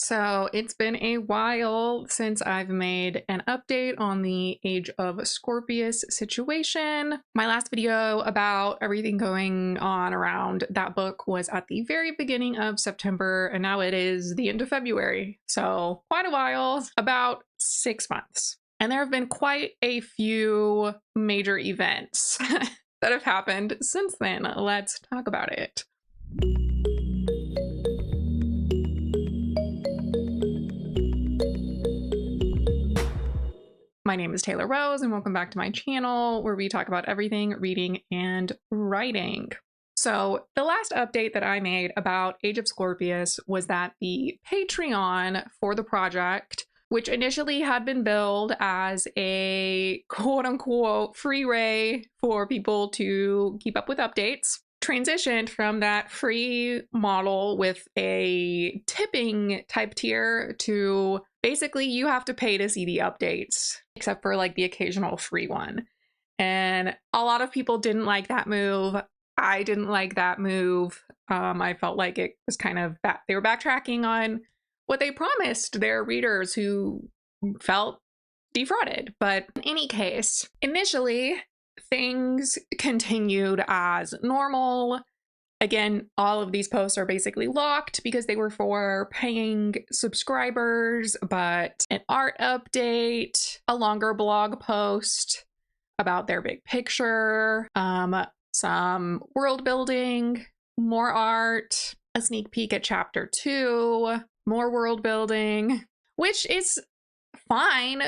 So it's been a while since I've made an update on the Age of Scorpius situation. My last video about everything going on around that book was at the very beginning of September, and now it is the end of February. So quite a while, about 6 months. And there have been quite a few major events that have happened since then. Let's talk about it. My name is Taylor Rose, and welcome back to my channel where we talk about everything reading and writing. So the last update that I made about Age of Scorpius was that the Patreon for the project, which initially had been billed as a quote-unquote free way for people to keep up with updates, transitioned from that free model with a tipping type tier to basically you have to pay to see the updates, except for like the occasional free one. And a lot of people didn't like that move. I didn't like that move. I felt like it was kind of they were backtracking on what they promised their readers who felt defrauded. But in any case, initially things continued as normal. Again, all of these posts are basically locked because they were for paying subscribers, but an art update, a longer blog post about their big picture, some world building, more art, a sneak peek at chapter 2, more world building, which is fine.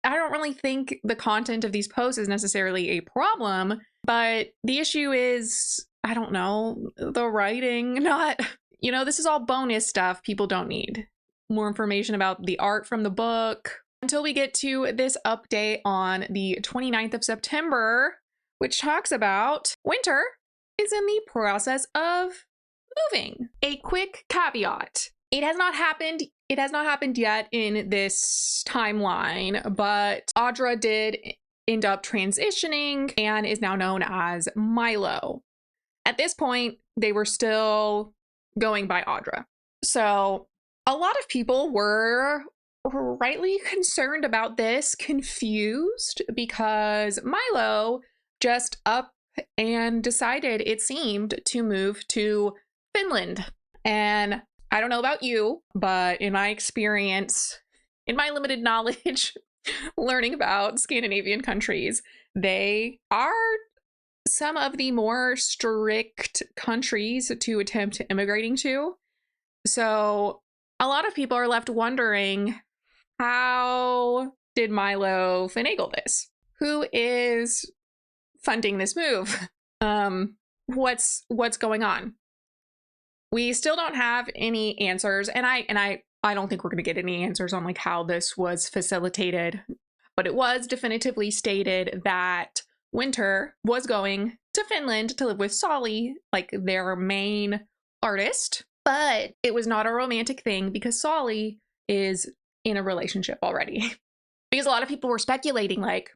I don't really think the content of these posts is necessarily a problem, but the issue is, I don't know, the writing, not, this is all bonus stuff people don't need. More information about the art from the book until we get to this update on the 29th of September, which talks about Winter is in the process of moving. A quick caveat. It has not happened yet in this timeline, but Audra did end up transitioning and is now known as Milo. At this point, they were still going by Audra. So a lot of people were rightly concerned about this, confused, because Milo just up and decided, it seemed, to move to Finland. And I don't know about you, but in my experience, in my limited knowledge, learning about Scandinavian countries, they are some of the more strict countries to attempt immigrating to. So a lot of people are left wondering, how did Milo finagle this? Who is funding this move? What's going on? We still don't have any answers, and I don't think we're going to get any answers on like how this was facilitated, but it was definitively stated that Winter was going to Finland to live with Solly, like their main artist, but it was not a romantic thing because Solly is in a relationship already. Because a lot of people were speculating, like,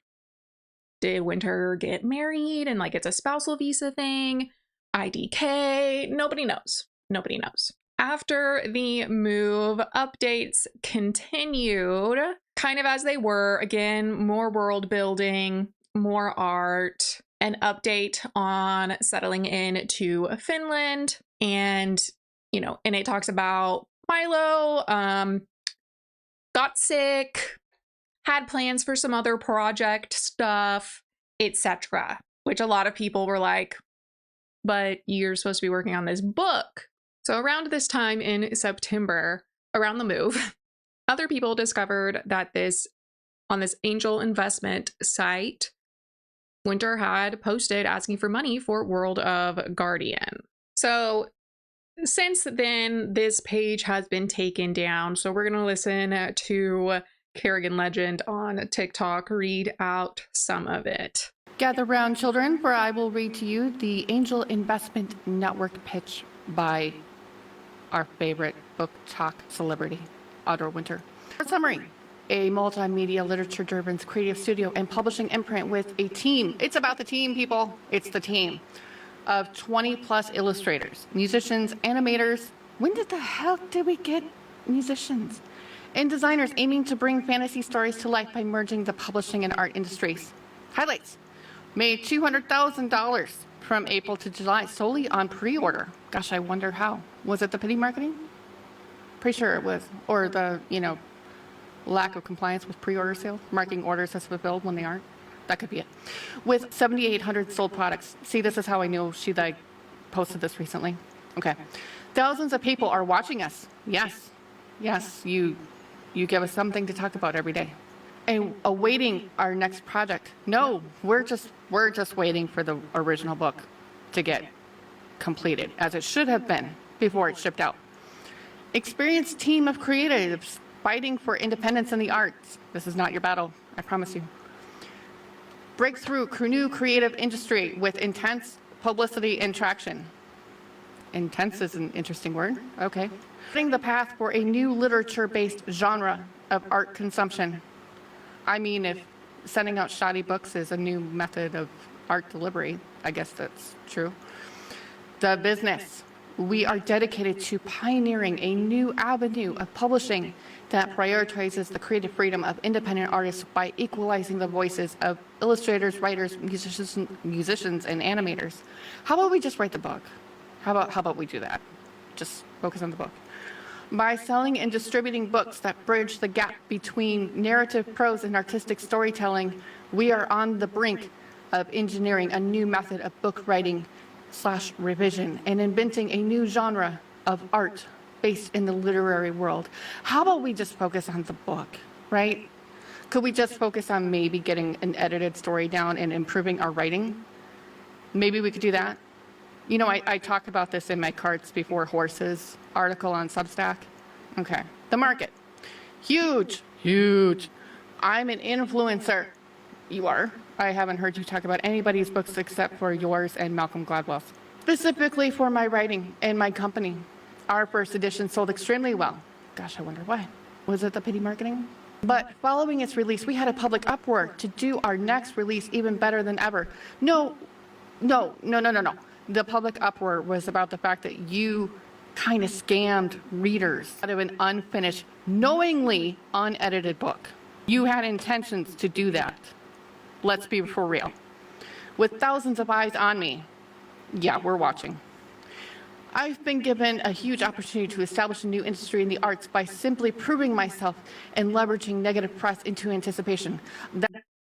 did Winter get married and like it's a spousal visa thing? IDK? Nobody knows. Nobody knows. After the move, updates continued kind of as they were. Again, more world building, more art, an update on settling into Finland. And, and it talks about Milo got sick, had plans for some other project stuff, etc. Which a lot of people were like, but you're supposed to be working on this book. So around this time in September, around the move, other people discovered that on this angel investment site, Winter had posted asking for money for World of Guardian. So since then, this page has been taken down. So we're going to listen to Kerrigan Legend on TikTok read out some of it. Gather round, children, for I will read to you the Angel Investment Network pitch by our favorite book talk celebrity, Audra Winter. For summary, a multimedia literature-driven creative studio and publishing imprint with a team. It's about the team, people. It's the team of 20 plus illustrators, musicians, animators. When the hell did we get musicians, and designers aiming to bring fantasy stories to life by merging the publishing and art industries. Highlights: made $200,000 from April to July solely on pre-order. Gosh, I wonder how. Was it the pity marketing? Pretty sure it was. Or the, lack of compliance with pre-order sales, marking orders as fulfilled when they aren't. That could be it. With 7,800 sold products. See, this is how I knew she posted this recently. Okay. Thousands of people are watching us. Yes. Yes, you give us something to talk about every day. And awaiting our next project. No, we're just waiting for the original book to get completed, as it should have been before it shipped out. Experienced team of creatives fighting for independence in the arts. This is not your battle, I promise you. Breakthrough new creative industry with intense publicity and traction. Intense is an interesting word. Okay. Setting the path for a new literature-based genre of art consumption. I mean, if sending out shoddy books is a new method of art delivery, I guess that's true. The business. We are dedicated to pioneering a new avenue of publishing that prioritizes the creative freedom of independent artists by equalizing the voices of illustrators, writers, musicians, and animators. How about we just write the book? How about we do that? Just focus on the book. By selling and distributing books that bridge the gap between narrative prose and artistic storytelling, we are on the brink of engineering a new method of book writing / revision and inventing a new genre of art based in the literary world. How about we just focus on the book, right? Could we just focus on maybe getting an edited story down and improving our writing? Maybe we could do that. I talked about this in my Carts Before Horses article on Substack. Okay. The market. Huge. I'm an influencer. You are. I haven't heard you talk about anybody's books except for yours and Malcolm Gladwell's. Specifically for my writing and my company. Our first edition sold extremely well. Gosh, I wonder why. Was it the pity marketing? But following its release, we had a public uproar to do our next release even better than ever. No. The public uproar was about the fact that you kind of scammed readers out of an unfinished, knowingly unedited book. You had intentions to do that. Let's be for real. With thousands of eyes on me, yeah, we're watching. I've been given a huge opportunity to establish a new industry in the arts by simply proving myself and leveraging negative press into anticipation.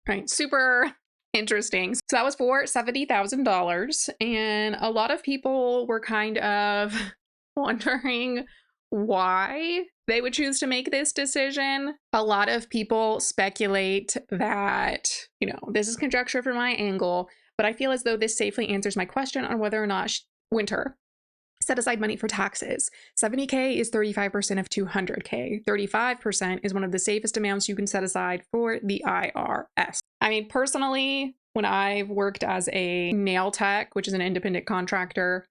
Right, super interesting. So that was for $70,000, and a lot of people were kind of wondering why they would choose to make this decision. A lot of people speculate that, this is conjecture from my angle, but I feel as though this safely answers my question on whether or not Winter set aside money for taxes. $70K is 35% of $200K. 35% is one of the safest amounts you can set aside for the IRS. I mean, personally, when I've worked as a nail tech, which is an independent contractor,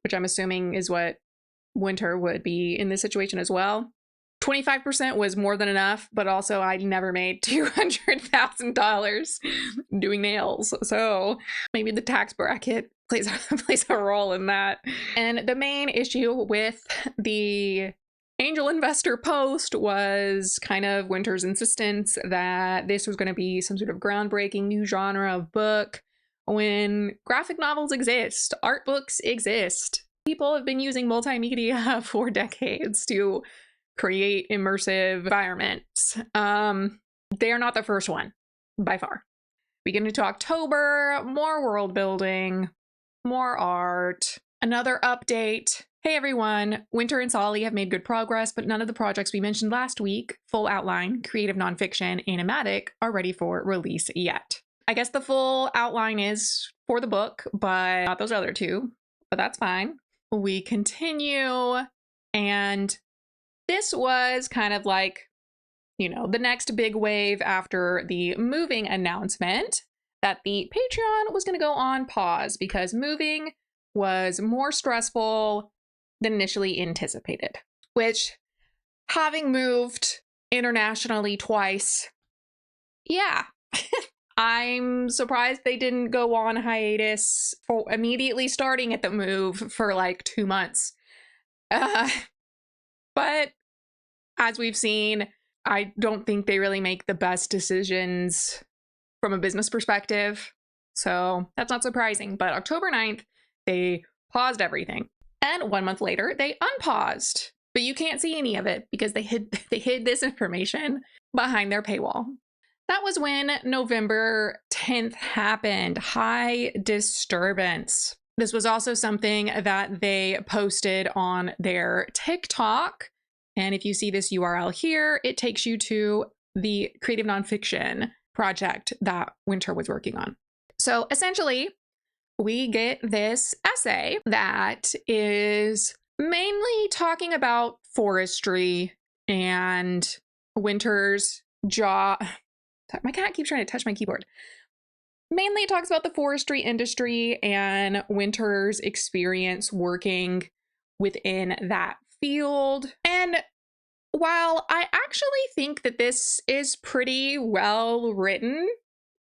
which I'm assuming is what Winter would be in this situation as well, 25% was more than enough, but also I never made $200,000 doing nails. So maybe the tax bracket plays a role in that. And the main issue with the angel investor post was kind of Winter's insistence that this was going to be some sort of groundbreaking new genre of book when graphic novels exist, art books exist. People have been using multimedia for decades to create immersive environments. They are not the first one, by far. We get into October, more world building, more art, another update. Hey everyone, Winter and Solly have made good progress, but none of the projects we mentioned last week, full outline, creative nonfiction, animatic, are ready for release yet. I guess the full outline is for the book, but not those other two, but that's fine. We continue, and this was kind of like, the next big wave after the moving announcement that the Patreon was going to go on pause because moving was more stressful than initially anticipated, which, having moved internationally twice, yeah, I'm surprised they didn't go on hiatus for immediately starting at the move for like 2 months. But as we've seen, I don't think they really make the best decisions from a business perspective. So that's not surprising. But October 9th, they paused everything. And 1 month later, they unpaused. But you can't see any of it because they hid this information behind their paywall. That was when November 10th happened. High disturbance. This was also something that they posted on their TikTok. And if you see this URL here, it takes you to the creative nonfiction project that Winter was working on. So essentially, we get this essay that is mainly talking about forestry and Winter's job. My cat keeps trying to touch my keyboard. Mainly it talks about the forestry industry and Winter's experience working within that field. And while I actually think that this is pretty well written,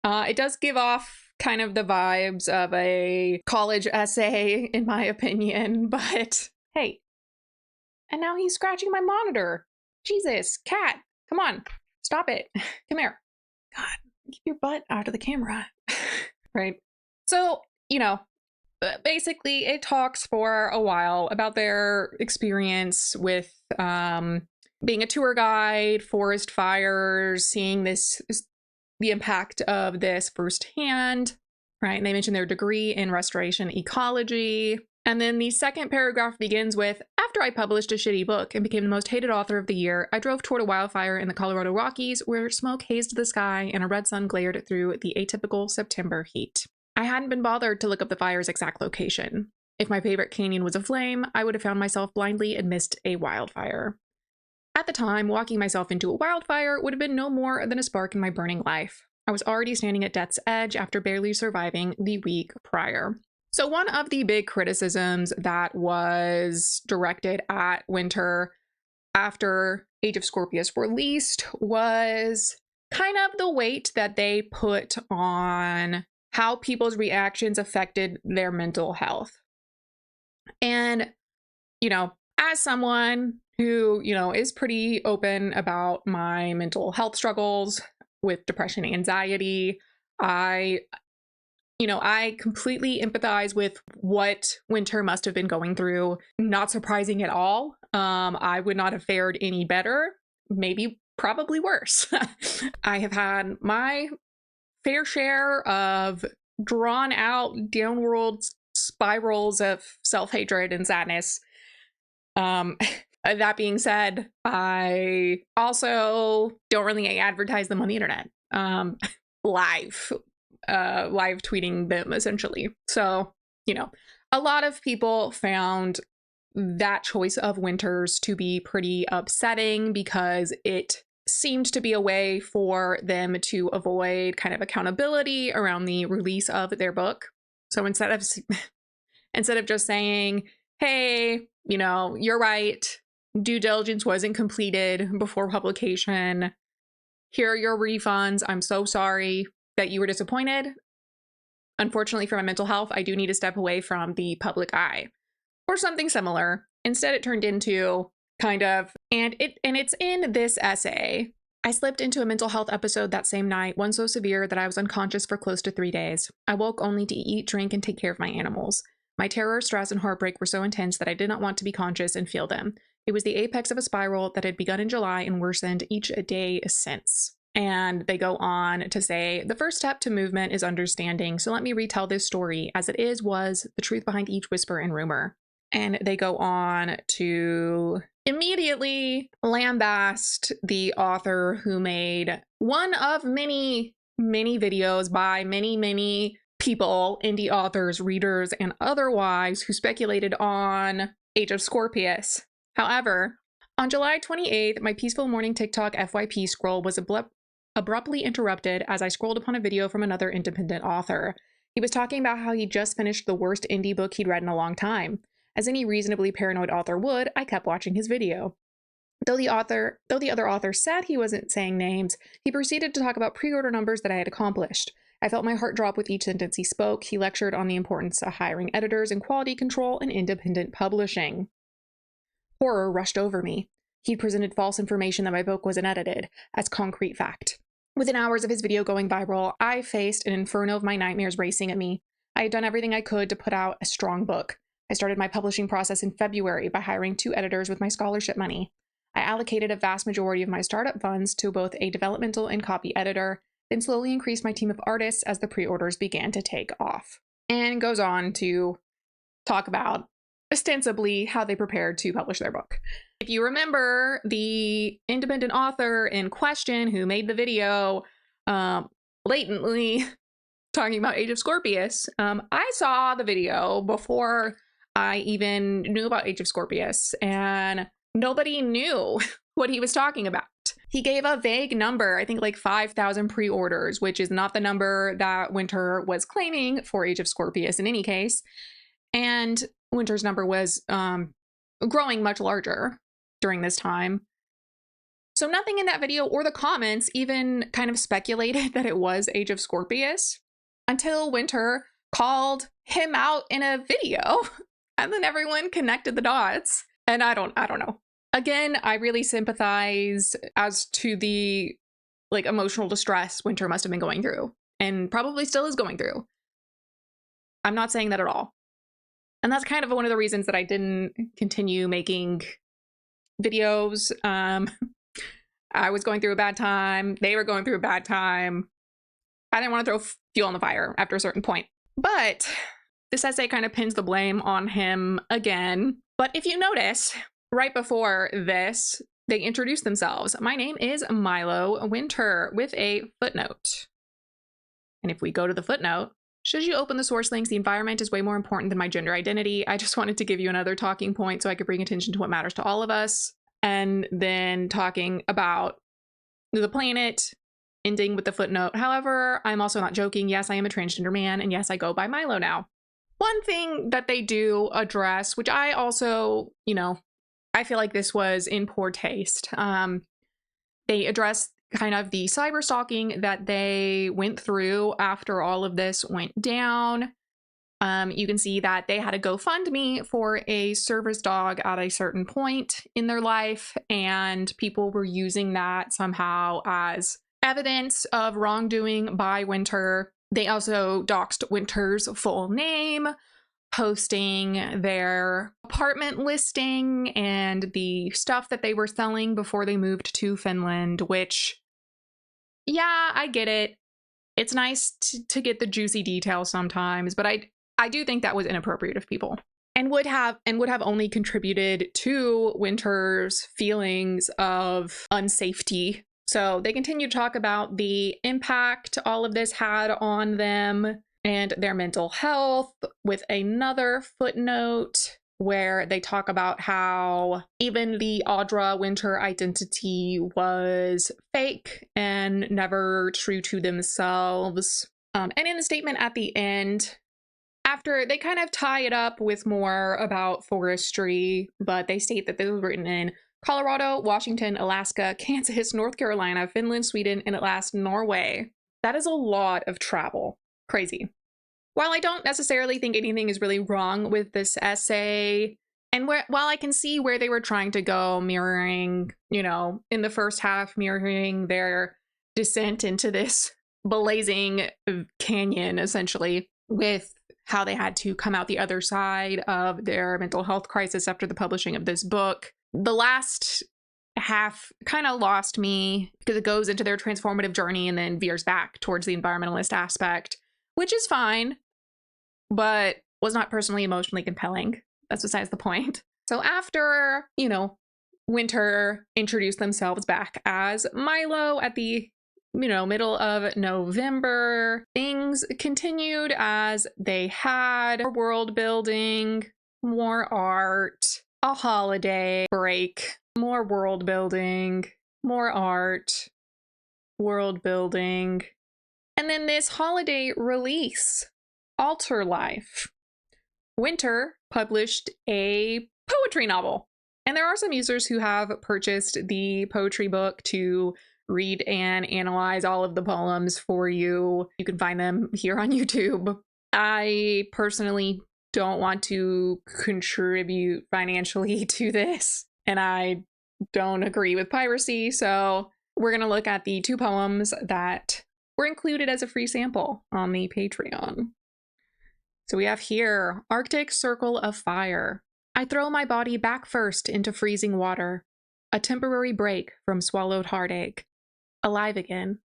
it does give off kind of the vibes of a college essay, in my opinion, but hey. And now he's scratching my monitor. Jesus, cat, come on, stop it. Come here. God, keep your butt out of the camera. Right? So, basically it talks for a while about their experience with being a tour guide, forest fires, seeing the impact of this firsthand, right? And they mention their degree in restoration ecology. And then the second paragraph begins with, after I published a shitty book and became the most hated author of the year, I drove toward a wildfire in the Colorado Rockies where smoke hazed the sky and a red sun glared through the atypical September heat. I hadn't been bothered to look up the fire's exact location. If my favorite canyon was aflame, I would have found myself blindly amidst a wildfire. At the time, walking myself into a wildfire would have been no more than a spark in my burning life. I was already standing at death's edge after barely surviving the week prior. So one of the big criticisms that was directed at Winter after Age of Scorpius released was kind of the weight that they put on how people's reactions affected their mental health. And, as someone who, is pretty open about my mental health struggles with depression and anxiety, I completely empathize with what Winter must have been going through. Not surprising at all. I would not have fared any better, probably worse. I have had my fair share of drawn out downward spirals of self-hatred and sadness. That being said, I also don't really advertise them on the internet. Live tweeting them essentially. So, a lot of people found that choice of Winter's to be pretty upsetting because it seemed to be a way for them to avoid kind of accountability around the release of their book. So instead of just saying, hey, you're right, due diligence wasn't completed before publication, here are your refunds, I'm so sorry that you were disappointed. Unfortunately for my mental health, I do need to step away from the public eye, or something similar. Instead, it turned into kind of, and it's in this essay. I slipped into a mental health episode that same night, one so severe that I was unconscious for close to 3 days. I woke only to eat, drink, and take care of my animals. My terror, stress, and heartbreak were so intense that I did not want to be conscious and feel them. It was the apex of a spiral that had begun in July and worsened each day since. And they go on to say, the first step to movement is understanding, so let me retell this story as it was the truth behind each whisper and rumor. And they go on to immediately lambast the author who made one of many, many videos by many, many people, indie authors, readers, and otherwise, who speculated on Age of Scorpius. However, on July 28th, my peaceful morning TikTok FYP scroll was abruptly interrupted as I scrolled upon a video from another independent author. He was talking about how he just finished the worst indie book he'd read in a long time. As any reasonably paranoid author would, I kept watching his video. Though the other author said he wasn't saying names, he proceeded to talk about pre-order numbers that I had accomplished. I felt my heart drop with each sentence he spoke. He lectured on the importance of hiring editors and quality control and independent publishing. Horror rushed over me. He presented false information that my book wasn't edited as concrete fact. Within hours of his video going viral, I faced an inferno of my nightmares racing at me. I had done everything I could to put out a strong book. I started my publishing process in February by hiring 2 editors with my scholarship money. I allocated a vast majority of my startup funds to both a developmental and copy editor, then slowly increased my team of artists as the pre-orders began to take off. And goes on to talk about ostensibly how they prepared to publish their book. If you remember, the independent author in question who made the video blatantly talking about Age of Scorpius, I saw the video before I even knew about Age of Scorpius, and nobody knew what he was talking about. He gave a vague number, I think like 5,000 pre-orders, which is not the number that Winter was claiming for Age of Scorpius in any case. And Winter's number was growing much larger during this time. So nothing in that video or the comments even kind of speculated that it was Age of Scorpius until Winter called him out in a video, and then everyone connected the dots. And I don't know. Again, I really sympathize as to the emotional distress Winter must have been going through, and probably still is going through. I'm not saying that at all. And that's kind of one of the reasons that I didn't continue making videos. I was going through a bad time. They were going through a bad time. I didn't want to throw fuel on the fire after a certain point. But this essay kind of pins the blame on him again. But if you notice, right before this, they introduced themselves. My name is Milo Winter, with a footnote. And if we go to the footnote, should you open the source links, the environment is way more important than my gender identity. I just wanted to give you another talking point so I could bring attention to what matters to all of us. And then talking about the planet, ending with the footnote. However, I'm also not joking. Yes, I am a transgender man, and yes, I go by Milo now. One thing that they do address, which I also, I feel like this was in poor taste. They address kind of the cyber stalking that they went through after all of this went down. You can see that they had a GoFundMe for a service dog at a certain point in their life, and people were using that somehow as evidence of wrongdoing by Winter. They also doxed Winter's full name, posting their apartment listing and the stuff that they were selling before they moved to Finland, which, yeah, I get it. It's nice to get the juicy details sometimes, but I do think that was inappropriate of people, and would have only contributed to Winter's feelings of unsafety. So they continue to talk about the impact all of this had on them and their mental health, with another footnote where they talk about how even the Audra Winter identity was fake and never true to themselves. And in the statement at the end, after they kind of tie it up with more about forestry, but they state that this was written in Colorado, Washington, Alaska, Kansas, North Carolina, Finland, Sweden, and at last Norway. That is a lot of travel. Crazy. While I don't necessarily think anything is really wrong with this essay, and while I can see where they were trying to go, mirroring, in the first half, mirroring their descent into this blazing canyon, essentially, with how they had to come out the other side of their mental health crisis after the publishing of this book. The last half kind of lost me because it goes into their transformative journey and then veers back towards the environmentalist aspect, which is fine, but was not personally emotionally compelling. That's besides the point. So after, Winter introduced themselves back as Milo at the middle of November, things continued as they had. More world building, more art, a holiday break, more world building, more art, world building, and then this holiday release, Alterlife. Winter published a poetry novel, and there are some users who have purchased the poetry book to read and analyze all of the poems for you. You can find them here on YouTube. I personally don't want to contribute financially to this, and I don't agree with piracy. So we're going to look at the 2 poems that were included as a free sample on the Patreon. So we have here, Arctic Circle of Fire. I throw my body back first into freezing water. A temporary break from swallowed heartache. Alive again.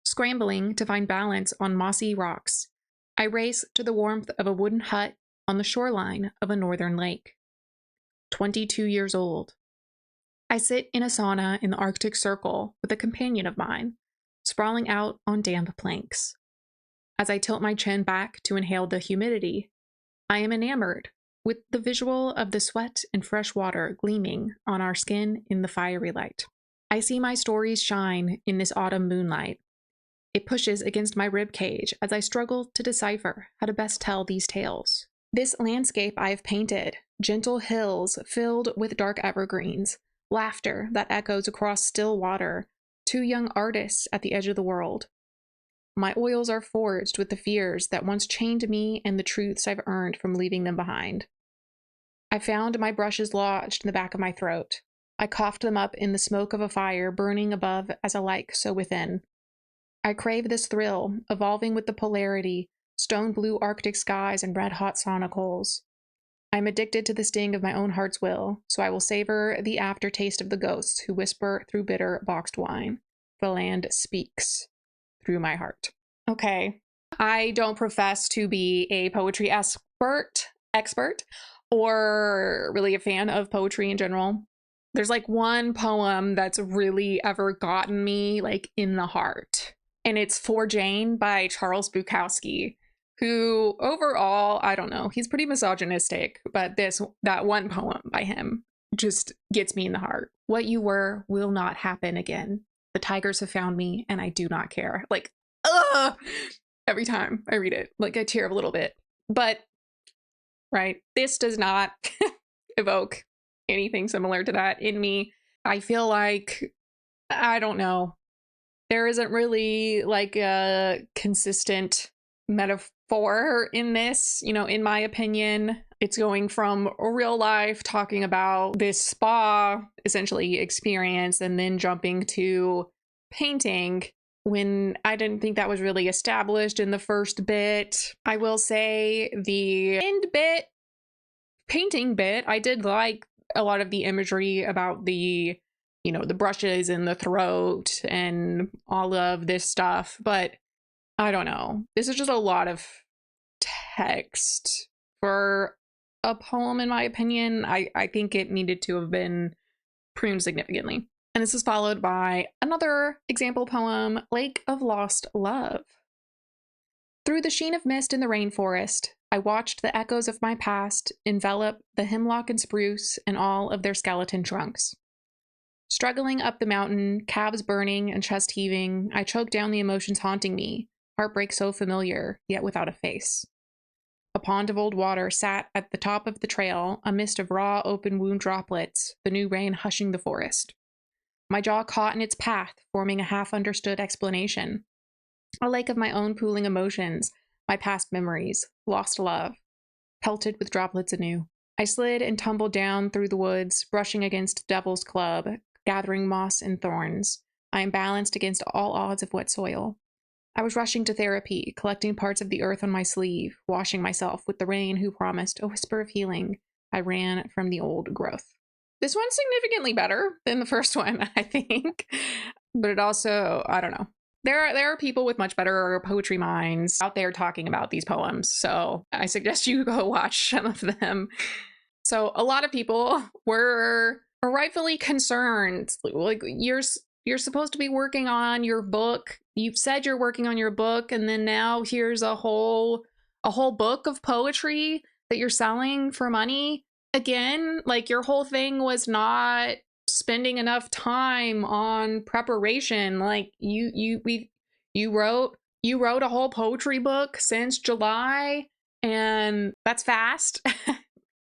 Scrambling to find balance on mossy rocks, I race to the warmth of a wooden hut on the shoreline of a northern lake. 22 years old. I sit in a sauna in the Arctic Circle with a companion of mine, sprawling out on damp planks. As I tilt my chin back to inhale the humidity, I am enamored with the visual of the sweat and fresh water gleaming on our skin in the fiery light. I see my stories shine in this autumn moonlight. It pushes against my rib cage as I struggle to decipher how to best tell these tales. This landscape I have painted, gentle hills filled with dark evergreens, laughter that echoes across still water, 2 young artists at the edge of the world. My oils are forged with the fears that once chained me and the truths I've earned from leaving them behind. I found my brushes lodged in the back of my throat. I coughed them up in the smoke of a fire burning above as alike so within. I crave this thrill, evolving with the polarity, stone blue Arctic skies and red-hot sauna coals. I'm addicted to the sting of my own heart's will, so I will savor the aftertaste of the ghosts who whisper through bitter boxed wine. The land speaks through my heart. Okay, I don't profess to be a poetry expert, or really a fan of poetry in general. There's like one poem that's really ever gotten me like in the heart. And it's For Jane by Charles Bukowski, who overall, I don't know, he's pretty misogynistic, but that one poem by him just gets me in the heart. What you were will not happen again. The tigers have found me and I do not care. Like, ugh! Every time I read it, like I tear a little bit. But, right, this does not evoke anything similar to that in me. I feel like, I don't know, there isn't really like a consistent metaphor in this, you know, in my opinion. It's going from real life, talking about this spa essentially experience, and then jumping to painting when I didn't think that was really established in the first bit. I will say the end bit, painting bit, I did like a lot of the imagery about the, you know, the brushes in the throat and all of this stuff, but I don't know. This is just a lot of text for a poem, in my opinion. I think it needed to have been pruned significantly. And this is followed by another example poem, Lake of Lost Love. Through the sheen of mist in the rainforest, I watched the echoes of my past envelop the hemlock and spruce and all of their skeleton trunks. Struggling up the mountain, calves burning and chest heaving, I choked down the emotions haunting me, heartbreak so familiar, yet without a face. A pond of old water sat at the top of the trail, a mist of raw, open wound droplets, the new rain hushing the forest. My jaw caught in its path, forming a half-understood explanation. A lake of my own pooling emotions, my past memories, lost love, pelted with droplets anew. I slid and tumbled down through the woods, brushing against Devil's Club, gathering moss and thorns. I am balanced against all odds of wet soil. I was rushing to therapy, collecting parts of the earth on my sleeve, washing myself with the rain who promised a whisper of healing. I ran from the old growth. This one's significantly better than the first one, I think. But it also, I don't know. There are people with much better poetry minds out there talking about these poems, so I suggest you go watch some of them. So a lot of people were rightfully concerned. Like, you're supposed to be working on your book. You've said you're working on your book, and then now here's a whole book of poetry that you're selling for money. Again, like, your whole thing was not spending enough time on preparation. Like, you wrote a whole poetry book since July, and that's fast.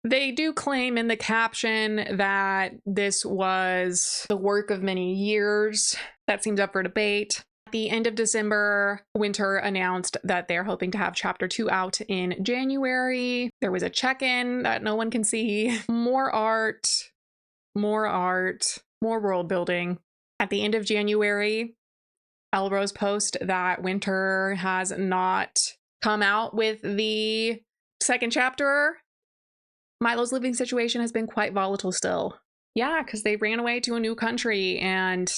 They do claim in the caption that this was the work of many years. That seems up for debate. At the end of December, Winter announced that they're hoping to have chapter 2 out in January. There was a check-in that no one can see. More art. more art, more world building. At the end of January, Elrose post that Winter has not come out with the second chapter. Milo's living situation has been quite volatile still. Yeah, because they ran away to a new country and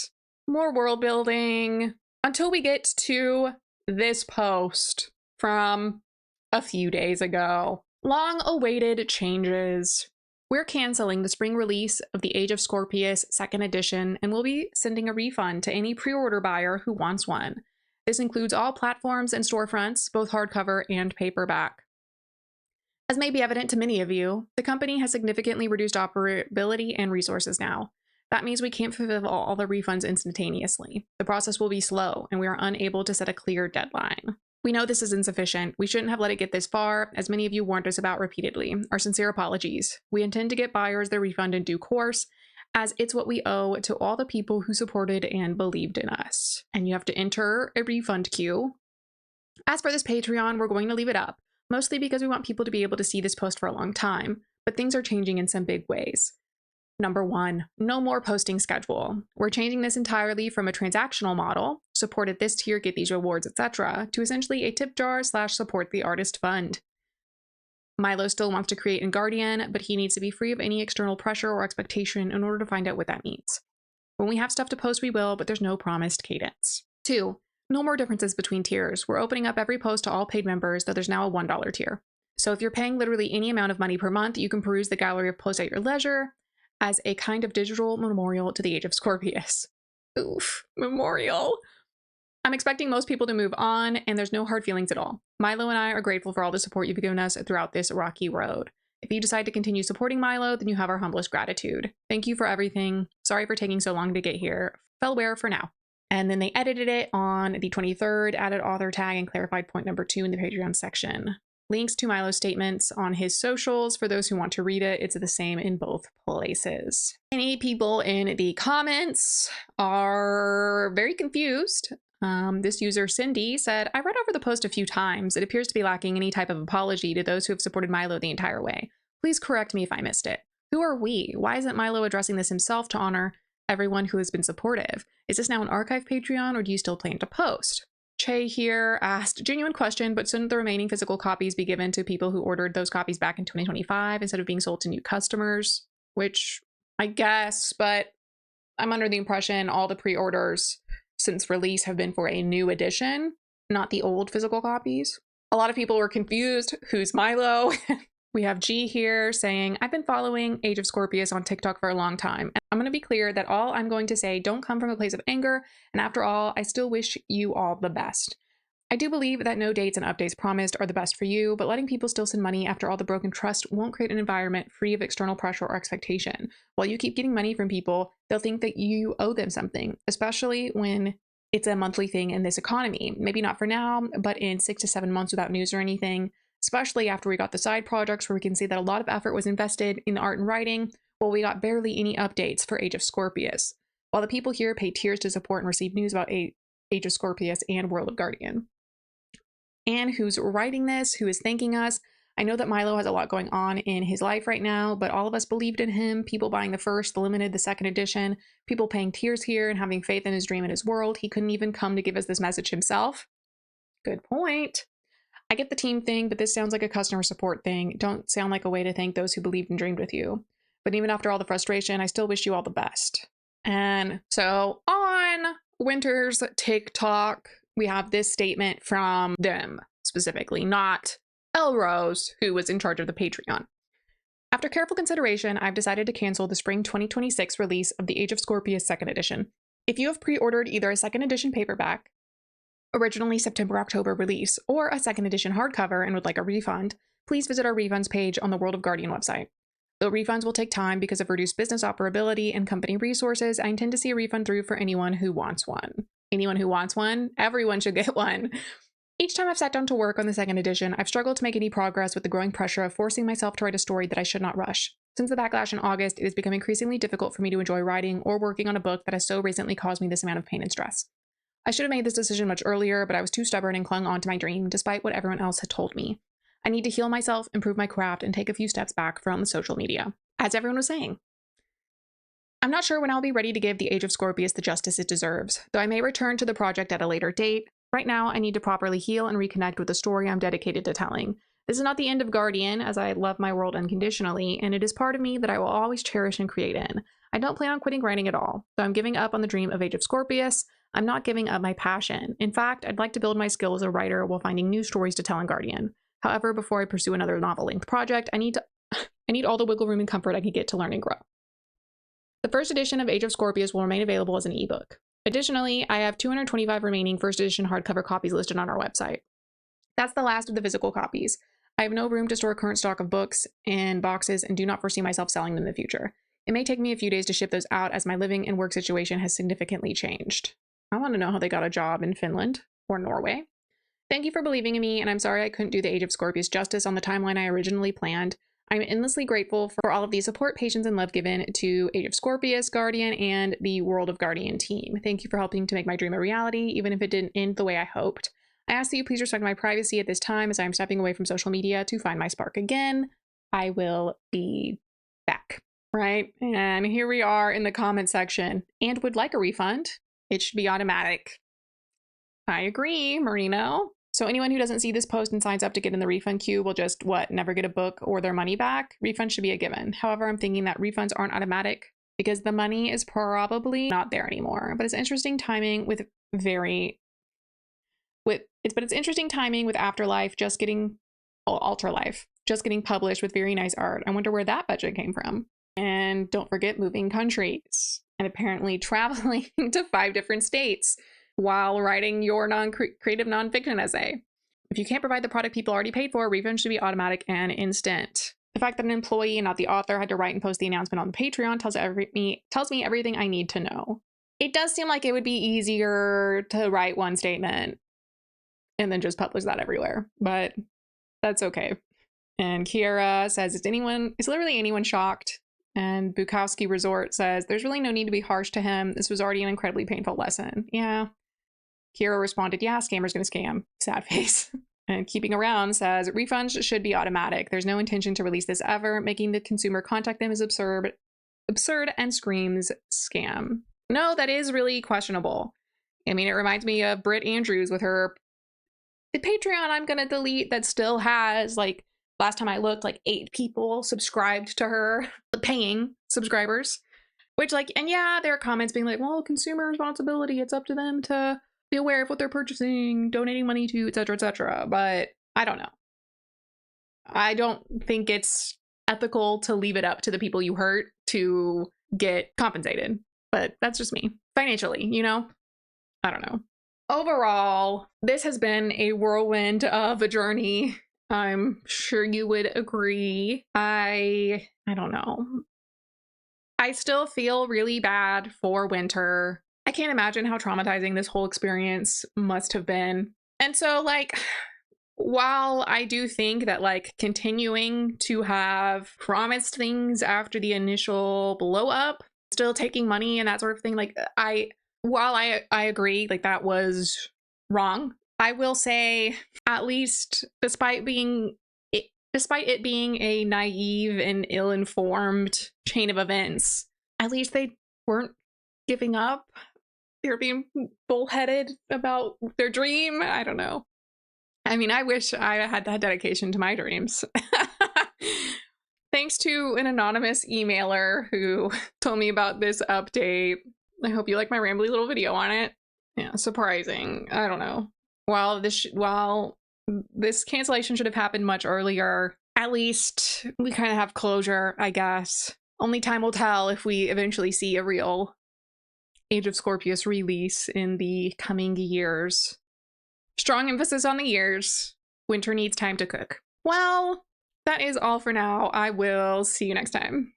more world building until we get to this post from a few days ago. Long awaited changes. We're canceling the spring release of The Age of Scorpius 2nd edition and we'll be sending a refund to any pre-order buyer who wants one. This includes all platforms and storefronts, both hardcover and paperback. As may be evident to many of you, the company has significantly reduced operability and resources now. That means we can't fulfill all the refunds instantaneously. The process will be slow, and we are unable to set a clear deadline. We know this is insufficient. We shouldn't have let it get this far, as many of you warned us about repeatedly. Our sincere apologies. We intend to get buyers their refund in due course, as it's what we owe to all the people who supported and believed in us. And you have to enter a refund queue. As for this Patreon, we're going to leave it up, mostly because we want people to be able to see this post for a long time, but things are changing in some big ways. Number 1, no more posting schedule. We're changing this entirely from a transactional model, support at this tier, get these rewards, etc., to essentially a tip jar / support the artist fund. Milo still wants to create in Guardian, but he needs to be free of any external pressure or expectation in order to find out what that means. When we have stuff to post, we will, but there's no promised cadence. 2, no more differences between tiers. We're opening up every post to all paid members, though there's now a $1 tier. So if you're paying literally any amount of money per month, you can peruse the gallery of posts at your leisure, as a kind of digital memorial to the Age of Scorpius. Oof, memorial. I'm expecting most people to move on, and there's no hard feelings at all. Milo and I are grateful for all the support you've given us throughout this rocky road. If you decide to continue supporting Milo, then you have our humblest gratitude. Thank you for everything. Sorry for taking so long to get here. Farewell for now. And then they edited it on the 23rd, added author tag, and clarified point number 2 in the Patreon section. Links to Milo's statements on his socials for those who want to read it. It's the same in both places. Many people in the comments are very confused. This user, Cindy, said, I read over the post a few times. It appears to be lacking any type of apology to those who have supported Milo the entire way. Please correct me if I missed it. Who are we? Why isn't Milo addressing this himself to honor everyone who has been supportive? Is this now an archive Patreon, or do you still plan to post? Che here asked, genuine question, but shouldn't the remaining physical copies be given to people who ordered those copies back in 2025 instead of being sold to new customers? Which I guess, but I'm under the impression all the pre-orders since release have been for a new edition, not the old physical copies. A lot of people were confused. Who's Milo? We have G here saying, I've been following Age of Scorpius on TikTok for a long time. I'm going to be clear that all I'm going to say don't come from a place of anger, and after all, I still wish you all the best. I do believe that no dates and updates promised are the best for you, but letting people still send money after all the broken trust won't create an environment free of external pressure or expectation. While you keep getting money from people, they'll think that you owe them something, especially when it's a monthly thing in this economy. Maybe not for now, but in 6 to 7 months without news or anything, especially after we got the side projects where we can see that a lot of effort was invested in the art and writing, while we got barely any updates for Age of Scorpius, while the people here pay tiers to support and receive news about Age of Scorpius and World of Guardian. And who's writing this, who is thanking us. I know that Milo has a lot going on in his life right now, but all of us believed in him, people buying the first, the limited, the second edition, people paying tiers here and having faith in his dream and his world. He couldn't even come to give us this message himself. Good point. I get the team thing, but this sounds like a customer support thing. Don't sound like a way to thank those who believed and dreamed with you. But even after all the frustration, I still wish you all the best. And so on Winter's TikTok, we have this statement from them specifically, not Elrose, who was in charge of the Patreon. After careful consideration, I've decided to cancel the spring 2026 release of The Age of Scorpius 2nd edition. If you have pre-ordered either a 2nd edition paperback, originally September-October release, or a 2nd edition hardcover and would like a refund, please visit our refunds page on the World of Guardian website. Though refunds will take time because of reduced business operability and company resources, I intend to see a refund through for anyone who wants one. Anyone who wants one? Everyone should get one. Each time I've sat down to work on the 2nd edition, I've struggled to make any progress with the growing pressure of forcing myself to write a story that I should not rush. Since the backlash in August, it has become increasingly difficult for me to enjoy writing or working on a book that has so recently caused me this amount of pain and stress. I should have made this decision much earlier, but I was too stubborn and clung on to my dream, despite what everyone else had told me. I need to heal myself, improve my craft, and take a few steps back from social media, as everyone was saying. I'm not sure when I'll be ready to give the Age of Scorpius the justice it deserves, though I may return to the project at a later date. Right now, I need to properly heal and reconnect with the story I'm dedicated to telling. This is not the end of Guardian, as I love my world unconditionally, and it is part of me that I will always cherish and create in. I don't plan on quitting writing at all, though I'm giving up on the dream of Age of Scorpius. I'm not giving up my passion. In fact, I'd like to build my skill as a writer while finding new stories to tell in Guardian. However, before I pursue another novel-length project, I need all the wiggle room and comfort I can get to learn and grow. The first edition of Age of Scorpius will remain available as an ebook. Additionally, I have 225 remaining first edition hardcover copies listed on our website. That's the last of the physical copies. I have no room to store current stock of books in boxes and do not foresee myself selling them in the future. It may take me a few days to ship those out as my living and work situation has significantly changed. I want to know how they got a job in Finland or Norway. Thank you for believing in me, and I'm sorry I couldn't do the Age of Scorpius justice on the timeline I originally planned. I'm endlessly grateful for all of the support, patience, and love given to Age of Scorpius, Guardian, and the World of Guardian team. Thank you for helping to make my dream a reality, even if it didn't end the way I hoped. I ask that you please respect my privacy at this time as I'm stepping away from social media to find my spark again. I will be back, right? And here we are in the comment section. And would like a refund. It should be automatic. I agree, Marino. So anyone who doesn't see this post and signs up to get in the refund queue will just, never get a book or their money back? Refund should be a given. However, I'm thinking that refunds aren't automatic because the money is probably not there anymore. But it's interesting timing with Afterlife just getting, Alterlife, just getting published with very nice art. I wonder where that budget came from. And don't forget moving countries and apparently traveling to 5 different states while writing your creative nonfiction essay. If you can't provide the product people already paid for, refund should be automatic and instant. The fact that an employee and not the author had to write and post the announcement on the Patreon tells me everything I need to know. It does seem like it would be easier to write one statement and then just publish that everywhere, but that's okay. And Kiera says, is literally anyone shocked? And Bukowski Resort says, there's really no need to be harsh to him. This was already an incredibly painful lesson. Yeah. Kiera responded, yeah, scammer's gonna scam. Sad face. And Keeping Around says, refunds should be automatic. There's no intention to release this ever. Making the consumer contact them is absurd and screams scam. No, that is really questionable. I mean, it reminds me of Britt Andrews with the Patreon I'm gonna delete that still has, last time I looked, 8 people subscribed to her, paying subscribers. Which, and yeah, there are comments being like, well, consumer responsibility, it's up to them to be aware of what they're purchasing, donating money to, etc., etc. But I don't know. I don't think it's ethical to leave it up to the people you hurt to get compensated. But that's just me. Financially, I don't know. Overall, this has been a whirlwind of a journey. I'm sure you would agree. I don't know. I still feel really bad for Winter. I can't imagine how traumatizing this whole experience must have been. And so, while I do think that, continuing to have promised things after the initial blow up, still taking money and that sort of thing, while I agree, that was wrong, I will say, at least despite it being a naive and ill-informed chain of events, at least they weren't giving up. They were being bullheaded about their dream. I don't know. I mean, I wish I had that dedication to my dreams. Thanks to an anonymous emailer who told me about this update. I hope you like my rambly little video on it. Yeah, surprising. I don't know. While this cancellation should have happened much earlier, at least we kind of have closure, I guess. Only time will tell if we eventually see a real Age of Scorpius release in the coming years. Strong emphasis on the years. Winter needs time to cook. Well, that is all for now. I will see you next time.